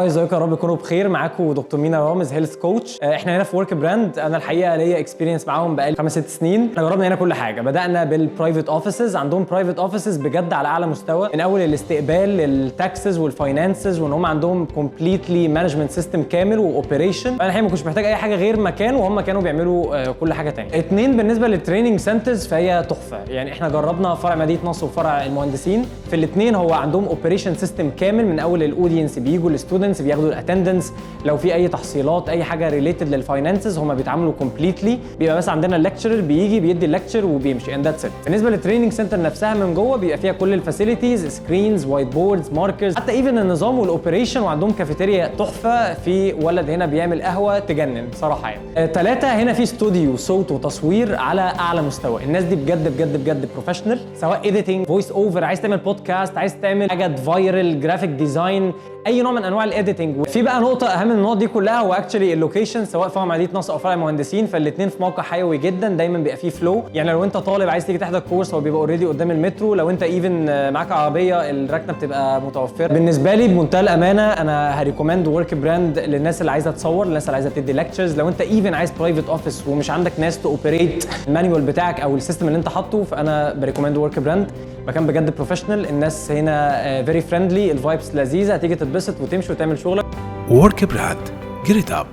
هاي ازيكم، يا رب تكونوا بخير. معاكم دكتور مينا رامز، هيلث كوتش. احنا هنا في ورك براند. انا الحقيقه ليا اكسبيرينس معاهم بقالي 5-6 سنين. احنا جربنا هنا كل حاجه. بدانا بالبرايفت اوفيسز. عندهم برايفت اوفيسز بجد على اعلى مستوى، من اول الاستقبال للتاكسز والفاينانسز، وان هم عندهم كومبليتلي مانجمنت سيستم كامل واوبريشن. انا الحقيقه ما كنتش محتاج اي حاجه غير مكان، وهم كانوا بيعملوا كل حاجه ثانيه. 2 بالنسبه للتريننج سنترز فهي تحفه. يعني احنا جربنا فرع مدينه نصر وفرع المهندسين. في الاثنين هو عندهم اوبريشن سيستم كامل، من اول الاودينس بيجوا الستودنتس بياخدوا الاتندنس، لو في اي تحصيلات اي حاجه ريليتد للفاينانسز هم بيتعاملوا كومبليتلي. بيبقى بس عندنا الليكتشرر بيجي بيدي الليكتشر وبيمشي اند ذاتس ات. بالنسبه للتريننج سنتر نفسها من جوه بيبقى فيها كل الفاسيلتيز، سكرينز، وايت بوردز، ماركرز، حتى ايفن النظام والاوبريشن. وعندهم كافيتيريا تحفه، في ولد هنا بيعمل قهوه تجنن بصراحه. يعني 3 هنا في استوديو صوت وتصوير على اعلى مستوى. الناس دي بجد بجد بجد بروفيشنال، سواء اديتنج، فويس اوفر، عايز تعمل بودكاست، عايز تعمل حاجه فايرل، جرافيك ديزاين، اي نوع من انواع الايديتنج. في بقى نقطه اهم من النقط دي كلها، هو اكشلي اللوكيشن، سواء فرع مدينه نصر او فرع المهندسين، فالاثنين في موقع حيوي جدا. دايما بيبقى فيه فلو. يعني لو انت طالب عايز تيجي تحضر كورس هو بيبقى اوريدي قدام المترو. لو انت ايفن معاك عربيه الركنه بتبقى متوفره. بالنسبه لي بمنتهى الامانه انا هريكومند ورك براند للناس اللي عايزه تصور، للناس اللي عايزه تدي ليكتشرز. لو انت ايفن عايز برايفت اوفيس ومش عندك ناس توبريت المانيوال بتاعك او السيستم اللي انت حاطه، فانا بريكومند ورك براند. مكان بجد بروفيشنال، الناس هنا فيري فريندلي، الفايبس لذيذه، هتيجي تتبسط وتمشي وتعمل شغلك. ورك براند، جيت اب.